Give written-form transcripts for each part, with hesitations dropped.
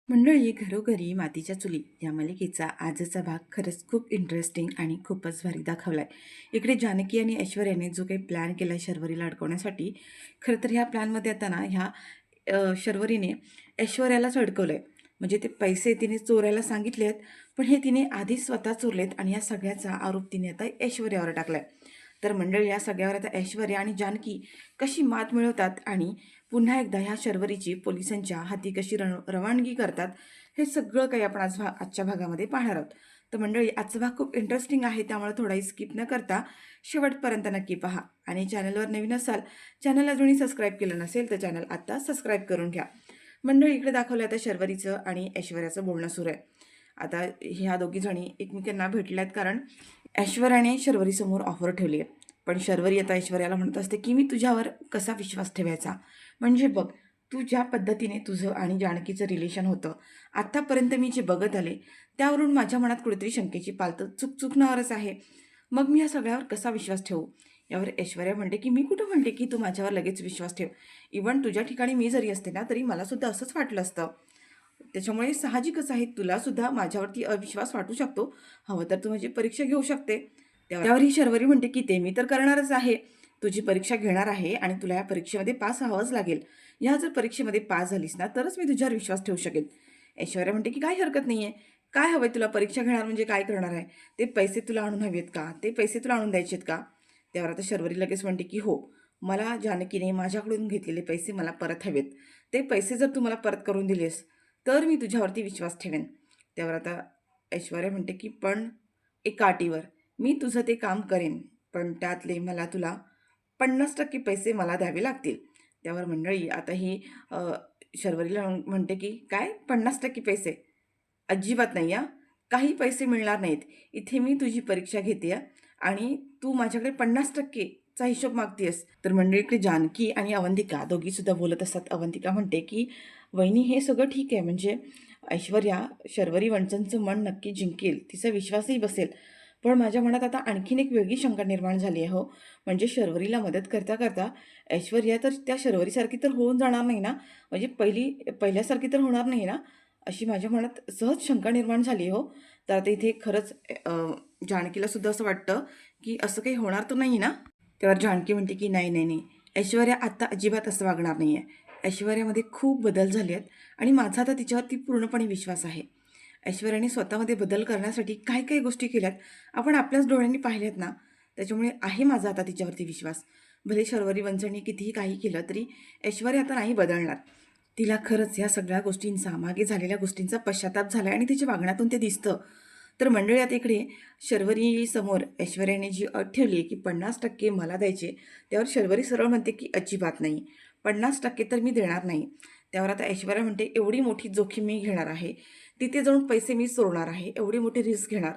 मंडळी, घरोघरी मातीच्या चुली या मालिकेचा आजचा भाग खरंच खूप इंटरेस्टिंग आणि खूपच भारी दाखवलाय. इकडे जानकी आणि ऐश्वर्याने जो काही प्लॅन केला शर्वरीला अडकवण्यासाठी, खरं तर ह्या प्लॅनमध्ये आता ना ह्या शर्वरीने ऐश्वर्यालाच अडकवलंय. म्हणजे ते पैसे तिने चोरायला सांगितले आहेत, पण हे तिने आधी स्वतः चोरलेत आणि या सगळ्याचा आरोप तिने आता ऐश्वर्यावर टाकलाय. तर मंडळी, या सगळ्यावर आता ऐश्वर्या आणि जानकी कशी मात मिळवतात आणि पुन्हा एकदा ह्या शर्वरीची पोलिसांच्या हाती कशी रवानगी करतात, हे सगळं काही आपण आजच्या भागामध्ये पाहणार आहोत. तर मंडळी, आजचा भाग खूप इंटरेस्टिंग आहे, त्यामुळे थोडाही स्किप न करता शेवटपर्यंत नक्की पहा. आणि चॅनलवर नवीन असाल, चॅनलला अजूनही सबस्क्राईब केलं नसेल तर चॅनल आत्ता सबस्क्राईब करून घ्या. मंडळी, इकडे दाखवलं आता शर्वरीचं आणि ऐश्वर्याचं बोलणं सुरू आहे. आता ह्या दोघी जणी एकमेकांना भेटल्यात, कारण ऐश्वर्याने शर्वरीसमोर ऑफर ठेवली आहे. पण शर्वरी आता ऐश्वर्याला म्हणत असते की मी तुझ्यावर कसा विश्वास ठेवायचा. म्हणजे बघ, तू ज्या पद्धतीने तुझं आणि जानकीचं रिलेशन होतं, आत्तापर्यंत मी जे बघत आले त्यावरून माझ्या मनात कुठेतरी शंकेची पालतं चुकचुकणारच आहे. मग मी या सगळ्यावर कसा विश्वास ठेवू. यावर ऐश्वर्या म्हणते की मी कुठं म्हणते की तू माझ्यावर लगेच विश्वास ठेव. इव्हन तुझ्या ठिकाणी मी जरी असते ना, तरी मला सुद्धा असंच वाटलं असतं. त्याच्यामुळे साहजिकच आहे, तुला सुद्धा माझ्यावरती अविश्वास वाटू शकतो. हवं तर तू माझी परीक्षा घेऊ शकते. त्यावर ही शर्वरी म्हणते की ते मी तर करणारच आहे. तुझी परीक्षा घेणार आहे आणि तुला या परीक्षेमध्ये पास व्हावंच लागेल. ह्या जर परीक्षेमध्ये पास झालीस ना, तरच मी तुझ्यावर विश्वास ठेवू शकेल. ऐश्वर्या म्हणते की काही हरकत नाही आहे. काय हवंय तुला, परीक्षा घेणार म्हणजे काय करणार आहे? ते पैसे तुला आणून हवेत का? ते पैसे तुला आणून द्यायचेत का? त्यावर आता शर्वरी लगेच म्हणते की हो, मला जानकीने माझ्याकडून घेतलेले पैसे मला परत हवेत. ते पैसे जर तू मला परत करून दिलेस, तर मी तुझ्यावरती विश्वास ठेवेन. त्यावर आता ऐश्वर्या म्हणते की पण एका अटीवर, मी तुझं ते काम करेन, पण त्यातले मला तुला 50% पैसे मला द्यावे लागतील. त्यावर मंडळी, आता ही शर्वरीला म्हणते की काय 50% पैसे? अजिबात नाही हां. काही पैसे मिळणार नाहीत. इथे मी तुझी परीक्षा घेते आहे आणि तू माझ्याकडे 50% चा हिशोब मागतेस. तर मंडळीकडे जानकी आणि अवंतिका दोघीसुद्धा बोलत असतात. अवंतिका म्हणते की वहिनी, हे सगळं ठीक आहे, म्हणजे ऐश्वर्या शर्वरी वंचनचं मन नक्की जिंकेल, तिचा विश्वासही बसेल. पण माझ्या मनात आता आणखीन एक वेगळी शंका निर्माण झाली आहे हो. म्हणजे शर्वरीला मदत करता करता ऐश्वर्या तर त्या शर्वरीसारखी तर होऊन जाणार नाही ना? म्हणजे पहिल्यासारखी तर होणार नाही ना? अशी माझ्या मनात सहज शंका निर्माण झाली हो. तर आता इथे खरंच जानकीला सुद्धा असं वाटतं की असं काही होणार तर नाही ना? तेव्हा जानकी म्हणते की नाही नाही नाही, ऐश्वर्या आत्ता अजिबात असं वागणार नाही आहे. ऐश्वर्यामध्ये खूप बदल झाले आहेत आणि माझा आता तिच्यावरती पूर्णपणे विश्वास आहे. ऐश्वर्याने स्वतःमध्ये बदल करण्यासाठी काय काय गोष्टी केल्यात, आपण आपल्याच डोळ्यांनी पाहिल्यात ना. त्याच्यामुळे आहे माझा आता तिच्यावरती विश्वास. भले शर्वरी वंचने कितीही काही केलं तरी ऐश्वर्या आता नाही बदलणार. तिला खरंच या सगळ्या गोष्टींचा, मागे झालेल्या गोष्टींचा पश्चाताप झाला आणि तिच्या वागण्यातून ते दिसतं. तर मंडळी, आता इकडे शर्वरी समोर ऐश्वर्याने जी अट ठेवली आहे की 50% मला द्यायचे, त्यावर शर्वरी सरळ म्हणते की अजिबात नाही, 50% तर मी देणार नाही. त्यावर आता ऐश्वर्या म्हणते एवढी मोठी जोखीम मी घेणार आहे, तिथे जाऊन पैसे मी चोरणार आहे, एवढी मोठी रिस्क घेणार,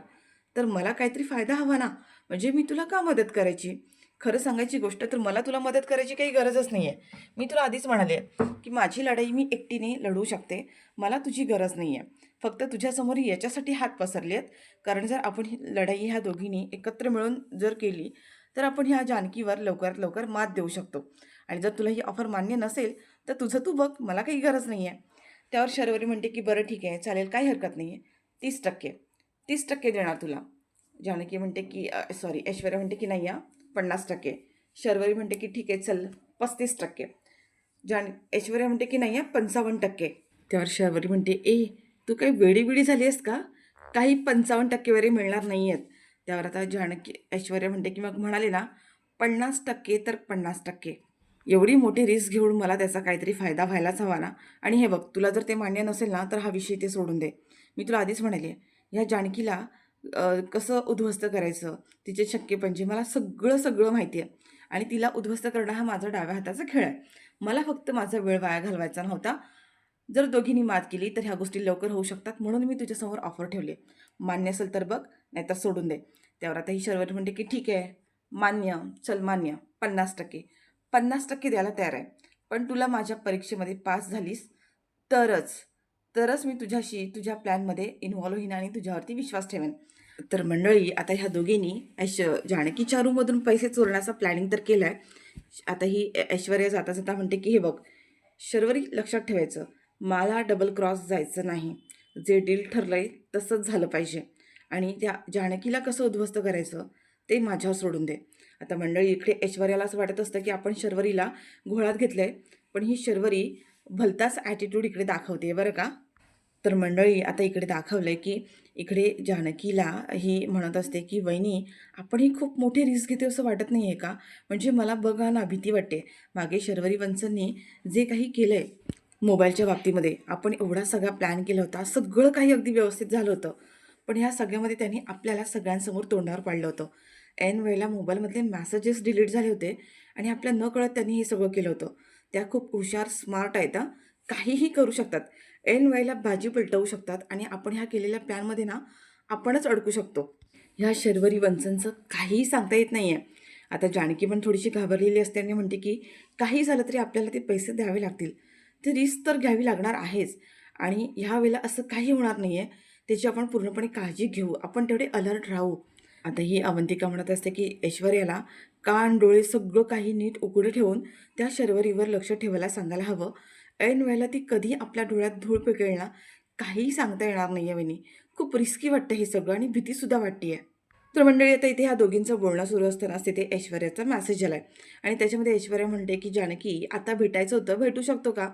तर मला काहीतरी फायदा हवा ना. म्हणजे मी तुला का मदत करायची? खरं सांगायची गोष्ट तर मला तुला मदत करायची काही गरजच नाही आहे. मी तुला आधीच म्हणाले की माझी लढाई मी एकटीने लढू शकते, मला तुझी गरज नाही आहे. फक्त तुझ्यासमोर याच्यासाठी हात पसरले आहेत, कारण जर आपण ही लढाई ह्या दोघींनी एकत्र मिळून जर केली, तर आपण ह्या जानकीवर लवकरात लवकर मात देऊ शकतो. आणि जर तुला ही ऑफर मान्य नसेल, तर तुझं तू बघ, मला काही गरज नाही आहे. त्यावर शर्वरी म्हणते की बरं ठीक आहे, चालेल, काही हरकत नाही आहे. 30% 30% देणार तुला. जानकी म्हणते की सॉरी, ऐश्वर्या म्हणते की नाही हां, 50%. शर्वरी म्हणते की ठीक आहे, चल 35%. ऐश्वर्या म्हणते की नाही हां, 55%. त्यावर शर्वरी म्हणते तू काही वेडी झाली आहेस का? काही 55% वगैरे मिळणार नाही आहेत. त्यावर आता जानकी ऐश्वर्या म्हणते की मग म्हणाले ना, 50% तर 50%. एवढी मोठी रिस्क घेऊन मला त्याचा काहीतरी फायदा व्हायलाच हवा ना. आणि हे बघ, तुला जर ते मान्य नसेल ना, तर हा विषय ते सोडून दे. मी तुला आधीच म्हणाले, ह्या जानकीला कसं उद्ध्वस्त करायचं, तिचे शक्केपंजे मला सगळं सगळं माहिती आहे. आणि तिला उद्ध्वस्त करणं हा माझा डाव्या हाताचा खेळ आहे. मला फक्त माझा वेळ वाया घालवायचा नव्हता. जर दोघींनी मात केली तर ह्या गोष्टी लवकर होऊ शकतात, म्हणून मी तुझ्यासमोर ऑफर ठेवली. मान्य असेल तर बघ, नाहीतर सोडून दे. त्यावर आता ही शर्वरी म्हणते की ठीक आहे, मान्य, चल मान्य, 50%. 50% द्यायला तयार आहे. पण तुला माझ्या परीक्षेमध्ये पास झालीस तरच तरच मी तुझ्या प्लॅनमध्ये इन्व्हॉल्व होईन आणि तुझ्यावरती विश्वास ठेवेन. तर मंडळी, आता ह्या दोघींनी जानकीच्या रूममधून पैसे चोरण्याचा प्लॅनिंग तर केलं आहे. आता ही ऐश्वर्या जाता जाता म्हणते की हे बघ शर्वरी, लक्षात ठेवायचं, मला डबल क्रॉस जायचं नाही. जे डील ठरलं आहे तसंच झालं पाहिजे आणि त्या जानकीला कसं उद्ध्वस्त करायचं ते माझ्यावर सोडून दे. आता मंडळी इकडे ऐश्वर्याला असं वाटत असतं की आपण शर्वरीला घोळात घेतलं आहे, पण ही शर्वरी भलताच ॲटिट्यूड इकडे दाखवते बरं का. तर मंडळी आता इकडे दाखवलं आहे की इकडे जानकीला ही म्हणत असते की "वहिनी, आपण ही खूप मोठी रिस्क घेतो असं वाटत नाही आहे का? म्हणजे मला बघा ना भीती वाटते. मागे शर्वरी वंचननी जे काही केलं आहे मोबाईलच्या बाबतीमध्ये, आपण एवढा सगळा प्लॅन केला होता. सगळं काही अगदी व्यवस्थित झालं होतं. पण ह्या सगळ्यामध्ये त्यांनी आपल्याला सगळ्यांसमोर तोंडावर पाडलं होतं. ऐन वेळेला मोबाईलमधले मेसेजेस डिलीट झाले होते आणि आपल्या नकळत त्यांनी हे सगळं केलं होतं. त्या खूप हुशार, स्मार्ट आहेत हां. काहीही करू शकतात. ऐन वेळेला बाजी पलटवू शकतात आणि आपण ह्या केलेल्या प्लॅनमध्ये ना आपणच अडकू शकतो. ह्या शर्वरी वंचनचं काहीही सांगता येत नाही आहे. आता जानकी पण थोडीशी घाबरलेली असते आणि म्हणते की काही झालं तरी आपल्याला ते पैसे द्यावे लागतील. ती रिस्क तर घ्यावी लागणार आहेच आणि ह्या वेळेला असं काही होणार नाही आहे. त्याची आपण पूर्णपणे काळजी घेऊ. आपण तेवढे अलर्ट राहू. आता ही अवंतिका म्हणत असते की ऐश्वर्याला कान, डोळे सगळं काही नीट उघडं ठेवून त्या शर्वरीवर लक्ष ठेवायला सांगायला हवं. ऐन वेळेला ती कधी आपल्या डोळ्यात धूळ पेकेल ना, काहीही सांगता येणार नाही आहे वहिनी. खूप रिस्की वाटतं हे सगळं आणि भीतीसुद्धा वाटते आहे. तर मंडळी आता इथे ह्या दोघींचं बोलणं सुरू असतानाच तिथे ऐश्वर्याचा मेसेज आला आणि त्याच्यामध्ये ऐश्वर्या म्हणते की "जानकी, आता भेटायचं होतं, भेटू शकतो का?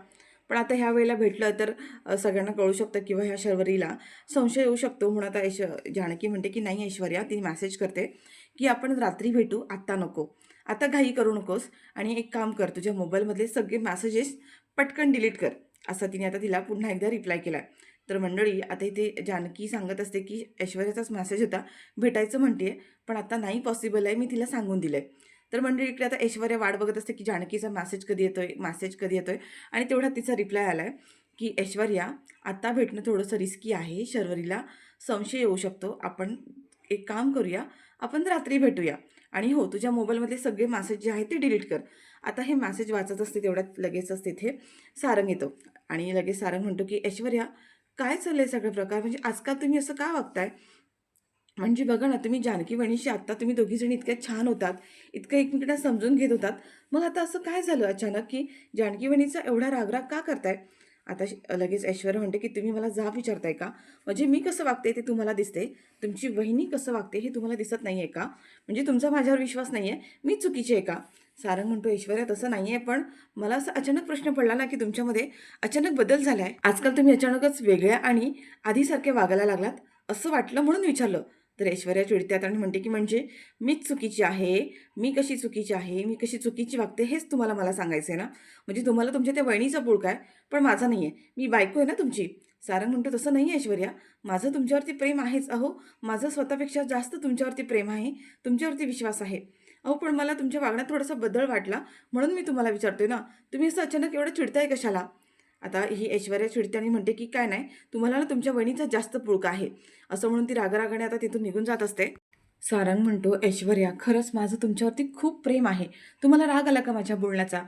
पण आता ह्या वेळेला भेटलं तर सगळ्यांना कळू शकतं किंवा ह्या शर्वरीला संशय येऊ शकतो." म्हणून आता जानकी म्हणते की "नाही ऐश्वर्या," ती मेसेज करते की "आपण रात्री भेटू, आत्ता नको. आता घाई करू नकोस आणि एक काम कर, तुझ्या मोबाईलमधले सगळे मेसेजेस पटकन डिलीट कर." असं तिने आता तिला पुन्हा एकदा रिप्लाय केला तर मंडळी आता इथे जानकी सांगत असते की ऐश्वर्याचाच मेसेज होता, भेटायचं म्हणते पण आता नाही पॉसिबल आहे, मी तिला सांगून दिलं आहे. तर मंडळी इकडे आता ऐश्वर्या वाट बघत असते की जानकीचा मेसेज कधी येतोय आणि तेवढा तिचा रिप्लाय आला आहे की "ऐश्वर्या, आता भेटणं थोडंसं रिस्की आहे. शर्वरीला संशय येऊ शकतो. आपण एक काम करूया, आपण रात्री भेटूया आणि हो, तुझ्या मोबाईलमधले सगळे मेसेज जे आहेत ते डिलीट कर." आता हे मेसेज वाचत असते तेवढ्यात लगेचच तिथे सारंग येतो आणि लगेच सारंग म्हणतो की "ऐश्वर्या, काय चाललंय सगळे प्रकार? म्हणजे आजकाल तुम्ही असं का वागताय? म्हणजे बघा ना, तुम्ही जानकी वहिनीशी आत्ता तुम्ही दोघीजणी इतक्या छान होतात, इतकं एकमेकांना समजून घेत होतात. मग आता असं काय झालं अचानक, की जानकी वहिनीचा एवढा राग का करताय? आता लगेच ऐश्वर्या म्हणते, की "तुम्ही मला जाब विचारताय का? म्हणजे मी कसं वागते ते तुम्हाला दिसते. तुमची वहिनी कसं वागते हे तुम्हाला दिसत नाहीये का? म्हणजे तुमचा माझ्यावर विश्वास नाहीये, मीच चुकीची आहे का?" सारंग म्हणतो, "ऐश्वर्या तसं नाहीये, पण मला असा अचानक प्रश्न पडला ना, की तुमच्यामध्ये अचानक बदल झालाय. आजकाल तुम्ही अचानकच वेगळ्या आणि आधीसारखे वागायला लागलात, असं वाटलं म्हणून विचारलं." तर ऐश्वर्या चिडत्यात आणि म्हणते, की "म्हणजे मीच चुकीची आहे, मी कशी चुकीची आहे, मी कशी चुकीची वागते हेच तुम्हाला मला सांगायचं आहे ना? म्हणजे तुम्हाला तुमच्या त्या वहिनीचा पुळका आहे, पण माझा नाही आहे. मी बायको आहे ना तुमची." सारंग म्हणतो, "तसं नाही आहे ऐश्वर्या, माझं तुमच्यावरती प्रेम आहेच. अहो, माझं स्वतःपेक्षा जास्त तुमच्यावरती प्रेम आहे, तुमच्यावरती विश्वास आहे. अहो, पण मला तुमच्या वागण्यात थोडासा बदल वाटला, म्हणून मी तुम्हाला विचारतोय ना. तुम्ही असं अचानक एवढं चिडताय कशाला?" आता ही ऐश्वर्या चिडते आणि म्हणते, की "काय नाही, तुम्हाला ना तुमच्या वहिनीचा जास्त पुळका आहे." असं म्हणून ती रागारागाने आता तिथून निघून जात असते. सारंग म्हणतो, "ऐश्वर्या, खरंच माझं तुमच्यावरती खूप प्रेम आहे. तुम्हाला राग आला का माझ्या बोलण्याचा?"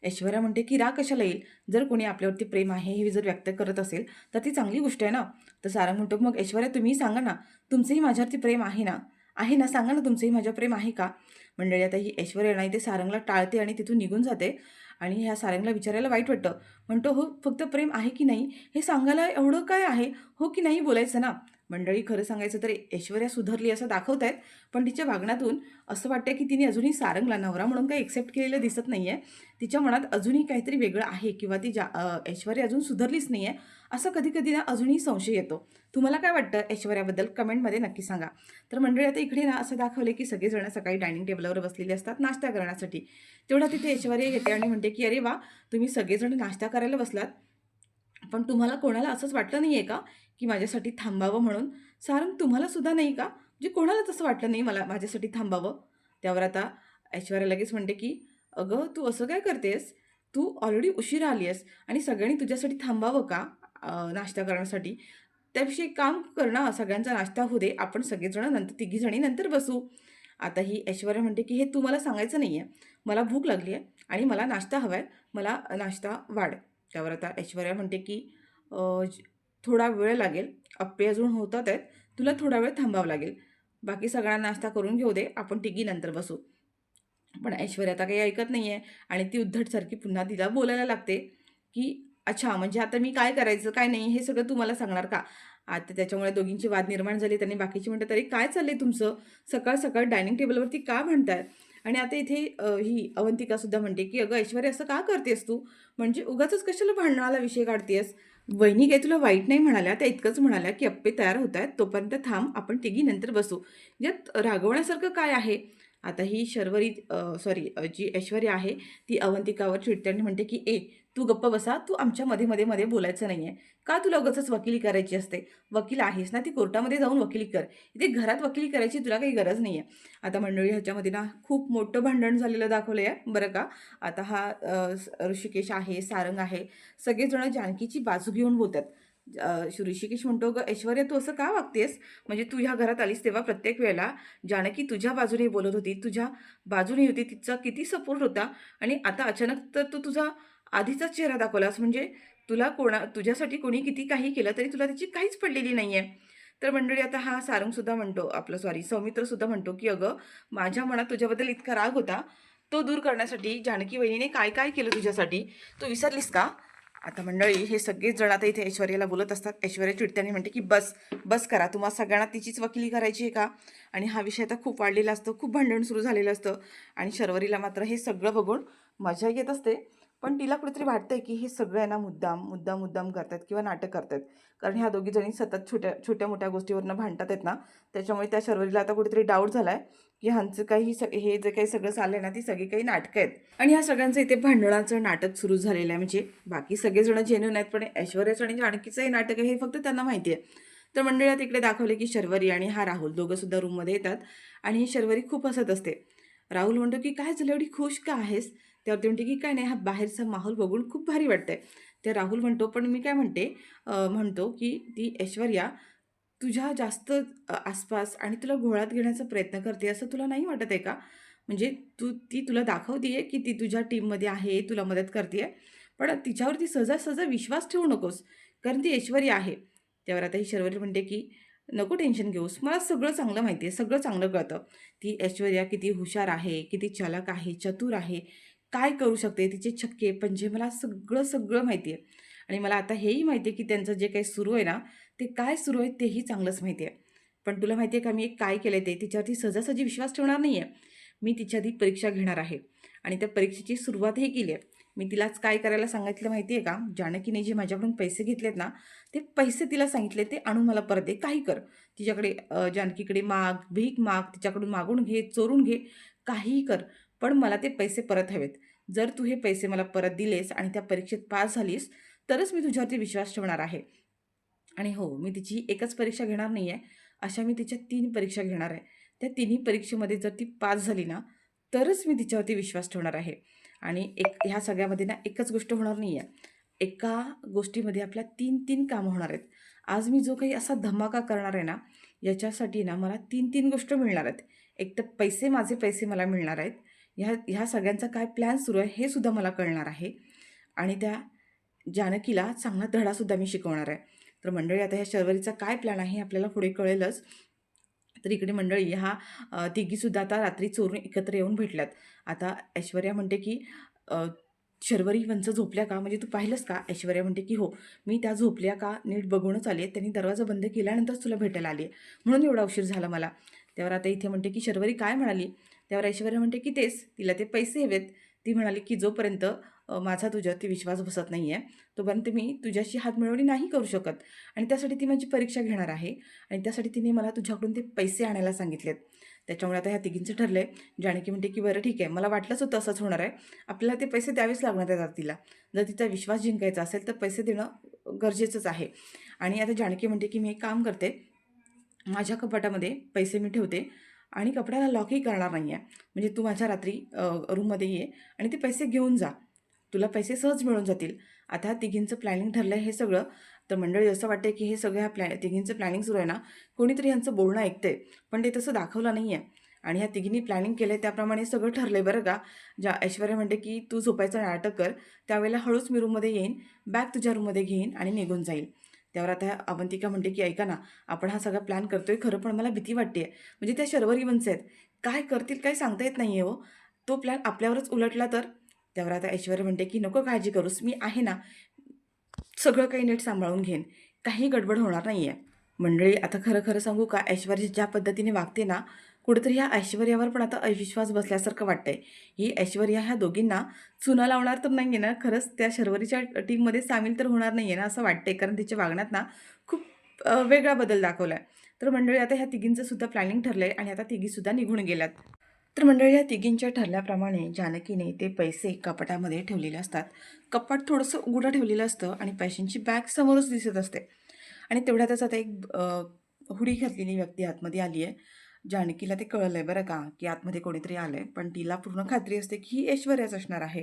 ऐश्वर्या म्हणते, की "राग कशाला येईल? जर कोणी आपल्यावरती प्रेम आहे हे जर व्यक्त करत असेल, तर ती चांगली गोष्ट आहे ना." तर सारंग म्हणतो, "मग ऐश्वर्या तुम्हीही सांगा ना, तुमचंही माझ्यावरती प्रेम आहे ना? आहे ना? सांगा ना तुमचंही माझ्यावर प्रेम आहे का?" मंडळी आता ही ऐश्वर्या ना इथे सारंगला टाळते आणि तिथून निघून जाते आणि ह्या सारंगला विचारायला वाईट वाटतं. म्हणतो, "हो, फक्त प्रेम आहे की नाही हे सांगायला एवढं काय आहे? हो की नाही बोलायचं ना." मंडळी खरं सांगायचं तर ऐश्वर्या सुधारली असं दाखवतायत, पण तिच्या वागण्यातून असं वाटतंय की तिने अजूनही सारंगला नवरा म्हणून काही एक्सेप्ट केलेलं दिसत नाहीये. तिच्या मनात अजूनही काहीतरी वेगळं आहे किंवा ती ऐश्वर्या अजून सुधारलीच नाहीये, असा कधी-कधी ना अजूनही संशय येतो. तुम्हाला काय वाटतं ऐश्वर्याबद्दल? कमेंटमध्ये नक्की सांगा. तर मंडळी आता इकडे ना असं दाखवलंय की सगळेजण सकाळी डायनिंग टेबलवर बसलेले असतात नाश्ता करण्यासाठी. तेवढ्या तिथे ऐश्वर्या येते आणि म्हणते की "अरे वाह! तुम्ही सगळेजण नाश्ता करायला बसलात. पण तुम्हाला कोणाला असंच वाटलं नाहीये का, की माझ्यासाठी थांबावं म्हणून? सारंग तुम्हाला सुद्धा नाही का? म्हणजे कोणालाच असं वाटलं नाही मला माझ्यासाठी थांबावं?" त्यावर आता ऐश्वर्या लगेच म्हणते, की "अगं, तू असं काय करतेस? तू ऑलरेडी उशिरा आली आहेस आणि सगळ्यांनी तुझ्यासाठी थांबावं का नाश्ता करण्यासाठी? त्यापेक्षा एक काम कर ना, सगळ्यांचा नाश्ता होऊ दे. आपण सगळेजण नंतर तिघीजणी नंतर बसू." आता ही ऐश्वर्या म्हणते, की "हे तू मला सांगायचं नाहीये. मला भूक लागली आहे आणि मला नाश्ता हवा मला नाश्ता वाढ." त्यावर आता ऐश्वर्या म्हणते, की "अ, ज थोडा वेळ लागेल. अप्पे अजून होतात आहेत. तुला थोडा वेळ थांबावं लागेल. बाकी सगळ्यांना नाश्ता करून घेऊ दे. आपण तिघी नंतर बसू." पण ऐश्वर्या आता काही ऐकत नाहीये आणि ती उद्धटसारखी पुन्हा तिला बोलायला लागते, की अच्छा, म्हणजे आता मी काय करायचं, काय नाही हे सगळं तू मला सांगणार का? आता त्याच्यामुळे दोघींची वाद निर्माण झाली. त्यांनी बाकीची म्हणतात, "अरे काय चाललंय तुमचं? सकाळ-सकाळ डायनिंग टेबलवरती का भांडताय?" आणि आता इथे ही अवंतिकासुद्धा म्हणते, की "अगं ऐश्वर्या असं का करतेस तू? म्हणजे उगाचच कशाला भांडणाला विषय काढतेस?" वहिनी काही तुला वाईट नाही म्हणाल्या. त्या इतकंच म्हणाल्या, की "अप्पे तयार होतायत, तोपर्यंत थांब, आपण तिघी नंतर बसू." यात रागवण्यासारखं काय आहे? आता ही शर्वरी सॉरी जी ऐश्वर्या आहे, ती अवंतिकावर चिडते आणि म्हणते, की "ए, तू गप्प बसा. तू आमच्या मध्ये बोलायचं नाहीये. का तुला उगाचच वकिली करायची असते? वकील आहेस ना, ती कोर्टामध्ये जाऊन वकिली कर. इथे घरात वकिली करायची तुला काही गरज नाहीये." आता मंडळी ह्याच्यामध्ये ना खूप मोठं भांडण झालेलं दाखवलंय बरं का. आता हा ऋषिकेश आहे, सारंग आहे, सगळेजण जानकीची बाजू घेऊन बोलतात. ऋषिकेश म्हणतो, "गं ऐश्वर्या तू असं का वागतेस? म्हणजे तू ह्या घरात आलीस तेव्हा प्रत्येक वेळेला जानकी तुझ्या बाजूने बोलत होती, तुझ्या बाजूने होती, तिचा किती सपोर्ट होता आणि आता अचानक तर तू तुझा आधीचाच चेहरा दाखवलास म्हणजे तुझ्यासाठी कोणी किती काही केलं तरी तुला त्याची काहीच पडलेली नाहीये. तर मंडळी आता हा सारंगसुद्धा म्हणतो आपलं सॉरी सौमित्रसुद्धा म्हणतो, की "अगं, माझ्या मनात तुझ्याबद्दल इतका राग होता, तो दूर करण्यासाठी जानकी वहिनीने काय-काय केलं तुझ्यासाठी, तू विसरलीस का?" आता मंडळी हे सगळेच जण आता इथे ऐश्वर्याला बोलत असतात. ऐश्वर्या चिडते म्हणते, की "बस, बस करा. तुम्हा सगळ्यांना तिचीच वकिली करायची आहे का?" आणि हा विषय आता खूप वाढलेला असतो, खूप भांडण सुरू झालेलं असतं आणि शर्वरीला मात्र हे सगळं बघून मजा येत असते. पण तिला कुठेतरी वाटतंय, की हे सगळं आहे ना मुद्दाम करतायत किंवा नाटक करतायत. कारण ह्या दोघी जणी सतत छोट्या-मोठ्या गोष्टीवरनं भांडतात आहेत ना, त्याच्यामुळे त्या शर्वरीला आता कुठेतरी डाऊट झालाय, की ह्यांचं काही हे जे काही सगळं चाललंय ना, ती सगळी काही नाटकं आहेत. आणि ह्या सगळ्यांचं इथे भांडणाचं नाटक सुरू झालेलं आहे. म्हणजे बाकी सगळेजण जेन्युइन आहेत, पण ऐश्वर्याचं आणि जानकीचं हे नाटक आहे हे फक्त त्यांना माहिती आहे. तर मंडळात इकडे दाखवले, की शर्वरी आणि हा राहुल दोघंसुद्धा रूममध्ये येतात आणि ही शर्वरी खूप हसत असते. राहुल म्हणतो, की "काय झालं एवढी खुश का आहेस?" त्यावरती म्हणते, की "काय नाही, हा बाहेरचा माहोल बघून खूप भारी वाटतंय." तर राहुल म्हणतो, "पण मी काय म्हणते म्हणतो, की ती ऐश्वर्या तुझ्या जास्त आसपास आणि तुला घोळात घेण्याचा प्रयत्न करते, असं तुला नाही वाटत आहे का? म्हणजे ती तुला दाखवते की ती तुझ्या टीममध्ये आहे, तुला मदत करते पण तिच्यावरती सहजासहजा विश्वास ठेवू नकोस, कारण ती ऐश्वर्या आहे." त्यावर आता ही शर्वरी म्हणते, की "नको टेन्शन घेऊस. मला सगळं चांगलं माहिती आहे, सगळं चांगलं कळतं. ती ऐश्वर्या किती हुशार आहे, किती चालाक आहे, चतुर आहे, काय करू शकते, तिचे छक्के, पंजे मला सगळं माहिती आहे. आणि मला आता हेही माहिती आहे, की त्यांचं जे काही सुरू आहे ना, ते काय सुरू आहे तेही चांगलंच माहिती आहे. पण तुला माहिती आहे का मी एक काय केलंय ते? तिच्यावरती सहजासहजी विश्वास ठेवणार नाहीये. मी तिच्या आधी परीक्षा घेणार आहे आणि त्या परीक्षेची सुरुवातही केली आहे. मी तिलाच काय करायला सांगितलं माहिती आहे का? जानकीने जे माझ्याकडून पैसे घेतलेत ना, ते पैसे तिला सांगितले ते आणून मला परत दे, काही कर. तिच्याकडे जानकीकडे माग, भीक माग, तिच्याकडून मागून घे, चोरून घे, काहीही कर. पण मला ते पैसे परत हवेत. जर तू हे पैसे मला परत दिलेस आणि त्या परीक्षेत पास झालीस, तरच मी तुझ्यावरती विश्वास ठेवणार आहे. आणि हो, मी तिची एकच परीक्षा घेणार नाही आहे. अशा मी तिच्या 3 परीक्षा घेणार आहे. त्या तिन्ही परीक्षेमध्ये जर ती पास झाली ना, तरच मी तिच्यावरती विश्वास ठेवणार आहे. आणि ह्या सगळ्यामध्ये ना एकच गोष्ट होणार नाही आहे. एका गोष्टीमध्ये आपल्या 3-3 कामं होणार आहेत. आज मी जो काही असा धमाका करणार आहे ना, याच्यासाठी ना मला 3-3 गोष्ट मिळणार आहेत. एक तर पैसे, माझे पैसे मला मिळणार आहेत. ह्या सगळ्यांचा काय प्लॅन सुरू आहे हे सुद्धा मला कळणार आहे. आणि त्या जानकीला चांगला धडासुद्धा मी शिकवणार आहे. तर मंडळी आता ह्या शर्वरीचा काय प्लॅन आहे हे आपल्याला पुढे कळेलच. तर इकडे मंडळी ह्या तिघीसुद्धा आता रात्री चोरून एकत्र येऊन भेटल्यात. आता ऐश्वर्या म्हणते, की "शर्वरी वंच झोपल्या का? म्हणजे तू पाहिलंस का?" ऐश्वर्या म्हणते, की "हो, मी त्या झोपल्या का नीट बघूनच आली आहे. त्यांनी दरवाजा बंद केल्यानंतरच तुला भेटायला आली आहे. म्हणून एवढा उशीर झाला मला." त्यावर आता इथे म्हणते, की "शर्वरी काय म्हणाली?" त्यावर ऐश्वर्या म्हणते, की "तेच, तिला ते पैसे हवेत." ती म्हणाली, की "जोपर्यंत माझा तुझ्यावरती विश्वास बसत नाही आहे, तोपर्यंत मी तुझ्याशी हातमिळवणी नाही करू शकत आणि त्यासाठी ती माझी परीक्षा घेणार आहे आणि त्यासाठी तिने मला तुझ्याकडून ते पैसे आणायला सांगितलेत." त्याच्यामुळे आता ह्या तिघींचं ठरलं आहे. जानकी म्हणते, की "बरं ठीक आहे, मला वाटलंच होतं असंच होणार आहे. आपल्याला ते पैसे द्यावेच लागणार आहेत तिला. जर तिचा विश्वास जिंकायचा असेल तर पैसे देणं गरजेचंच आहे." आणि आता जानकी म्हणते, की "मी एक काम करते, माझ्या कपाटामध्ये पैसे मी ठेवते आणि कपड्याला लॉकही करणार नाही आहे. म्हणजे तू माझ्या रात्री रूममध्ये ये आणि ते पैसे घेऊन जा. तुला पैसे सहज मिळून जातील." आता तिघींचं प्लॅनिंग ठरलं आहे हे सगळं. तर मंडळी असं वाटतंय, की हे सगळं तिघींचं प्लॅनिंग सुरू आहे ना, कोणीतरी यांचं बोलणं ऐकतंय. पण ते तसं दाखवलं नाही आहे. आणि ह्या तिघींनी प्लॅनिंग केलंय त्याप्रमाणे सगळं ठरलंय बरं का. ऐश्वर्या म्हणते, की "तू झोपायचं नाटक कर. त्यावेळेला हळूच मी रूममध्ये येईन, बॅग तुझ्या रूममध्ये घेईन आणि निघून जाईल." त्यावर आता अवंतिका म्हणते, की "ऐका ना, आपण हा सगळा प्लॅन करतोय खरं, पण मला भीती वाटते म्हणजे त्या शर्वरी वंच आहेत. काय करतील काही सांगता येत नाही हो. तो प्लॅन आपल्यावरच उलटला तर?" त्यावर आता ऐश्वर्या म्हणते, की "नको काळजी करूस, मी आहे ना." सगळं काही नीट सांभाळून घेईन, काही गडबड होणार नाही आहे. मंडळी, आता खरं खरं सांगू का, ऐश्वर्या ज्या पद्धतीने वागते ना, कुठेतरी ह्या ऐश्वर्यावर पण आता अविश्वास बसल्यासारखं वाटतंय. ही ऐश्वर्या ह्या दोघींना चुना लावणार तर नाही आहे ना, खरंच त्या शर्वरीच्या टीममध्ये सामील तर होणार नाही आहे ना, असं वाटतंय. कारण तिच्या वागण्यात ना खूप वेगळा बदल दाखवला आहे. तर मंडळी, आता ह्या तिघींचं सुद्धा प्लॅनिंग ठरलं आहे आणि आता तिघीसुद्धा निघून गेल्यात. तर मंडळी, या तिघींच्या ठरल्याप्रमाणे जानकीने ते पैसे कपाटामध्ये ठेवलेले असतात. कपाट थोडंसं उघडं ठेवलेलं असतं आणि पैशांची बॅग समोरच दिसत असते. आणि तेवढ्यातच आता एक हुडी घातलेली व्यक्ती आतमध्ये आली आहे. जानकीला ते कळलं आहे बरं का, की आतमध्ये कोणीतरी आलं आहे. पण तिला पूर्ण खात्री असते की ही ऐश्वर्याच असणार आहे.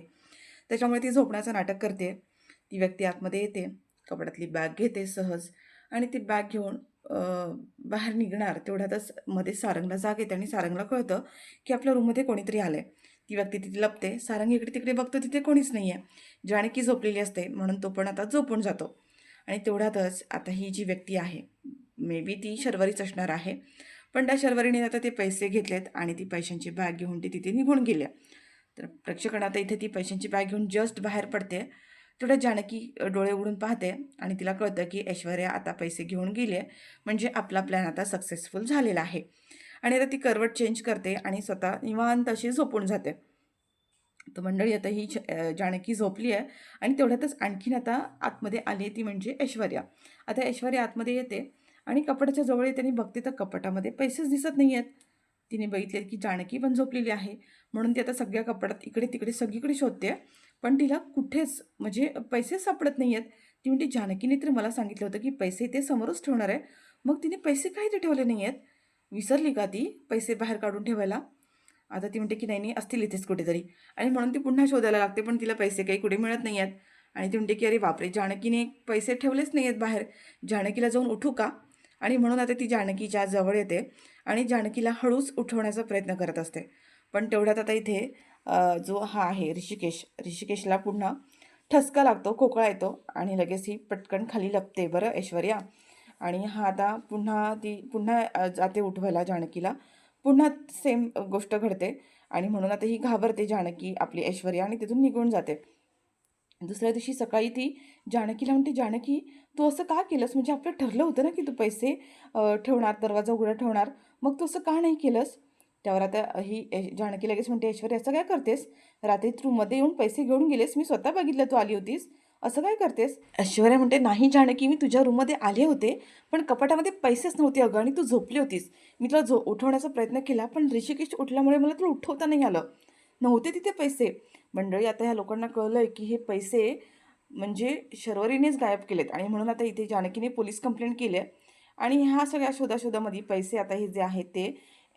त्याच्यामुळे ती झोपण्याचं नाटक करते. ती व्यक्ती आतमध्ये येते, कपाटातली बॅग घेते सहज आणि ती बॅग घेऊन बाहेर निघणार. तेवढ्यातच मध्ये सारंगला जाग येते आणि सारंगला कळतं की आपल्या रूममध्ये कोणीतरी आलं आहे. ती व्यक्ती तिथे लपते. सारंग इकडे-तिकडे बघतो, तिथे कोणीच नाही आहे. जानकी झोपलेली असते म्हणून तो पण आता झोपून जातो. आणि तेवढ्यातच आता ही जी व्यक्ती आहे, मे बी ती शर्वरीच असणार आहे. पण त्या शर्वरीने आता ते पैसे घेतलेत आणि ती पैशांची बॅग घेऊन ती तिथे निघून गेल्या. तर प्रेक्षकांना आता इथे ती पैशांची बॅग घेऊन जस्ट बाहेर पडते. तेवढ्यात जानकी डोळे उघडून पाहते आणि तिला कळतं की ऐश्वर्या आता पैसे घेऊन गेली आहे. म्हणजे आपला प्लॅन आता सक्सेसफुल झालेला आहे. आणि आता ती करवट चेंज करते आणि स्वतः निवांत अशी झोपून जाते. तर मंडळी, आता ही जानकी झोपली आहे आणि तेवढ्यातच आणखीन आता आतमध्ये आली आहे, ती म्हणजे ऐश्वर्या. आता ऐश्वर्या आतमध्ये येते आणि कपाटाच्या जवळ येते आणि बघते तर कपाटामध्ये पैसेच दिसत नाही आहेत. तिने बघितले की जानकी पण झोपलेली आहे, म्हणून ती आता सगळ्या कपाटात इकडे-तिकडे सगळीकडे शोधते. पण तिला कुठेच म्हणजे पैसे सापडत नाही आहेत. ती म्हणते, जानकीने तर मला सांगितलं होतं की पैसे ते समोरच ठेवणार आहे. मग तिने पैसे का इथे ठेवले नाही आहेत? विसरली का ती पैसे बाहेर काढून ठेवायला? आता ती म्हणते की नाही, नाही असतील इथेच कुठेतरी. आणि म्हणून ती पुन्हा शोधायला लागते, पण तिला पैसे काही कुठे मिळत नाही आहेत. आणि ती म्हणते की अरे बापरे, जानकीने पैसे ठेवलेच नाही आहेत बाहेर. जानकीला जाऊन उठू का? आणि म्हणून आता ती जानकीच्या जवळ येते आणि जानकीला हळूच उठवण्याचा प्रयत्न करत असते. पण तेवढ्यात आता इथे जो हा आहे ऋषिकेशला पुन्हा ठसका लागतो, खोकळा येतो आणि लगेच ही पटकन खाली लपते बरं ऐश्वर्या. आणि हा आता पुन्हा जाते उठवायला जानकीला. पुन्हा सेम गोष्ट घडते आणि म्हणून आता ही घाबरते जानकी, आपली ऐश्वर्या, आणि तिथून निघून जाते. दुसऱ्या दिवशी सकाळी ती जानकीला म्हणते, जानकी तू असं का केलंस? म्हणजे आपलं ठरलं होतं ना की तू पैसे ठेवणार, दरवाजा उघडा ठेवणार. मग तू असं का नाही केलंस? त्यावर आता ही जानकी लगेच म्हणते, ऐश्वर्या असं काय करतेस? रात्री तू मध्ये येऊन पैसे घेऊन गेलेस, मी स्वतः बघितलं तू आली होतीस. असं काय करतेस? ऐश्वर्या म्हणते, नाही जानकी, मी तुझ्या रूममध्ये आले होते, पण कपाटामध्ये पैसेच नव्हते अगं आणि तू झोपली होतीस. मी तुला उठवण्याचा प्रयत्न केला, पण ऋषिकेश उठल्यामुळे मला तुला उठवता नाही आलं. नव्हते तिथे पैसे. मंडळी, आता ह्या लोकांना कळलं आहे की हे पैसे म्हणजे शर्वरीनेच गायब केलेत आणि म्हणून आता इथे जानकीने पोलीस कंप्लेंट केली आहे. आणि ह्या सगळ्या शोधाशोधामध्ये पैसे आता हे जे आहेत ते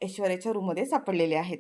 ऐश्वर्याच्या रूममध्ये सापडलेले आहेत.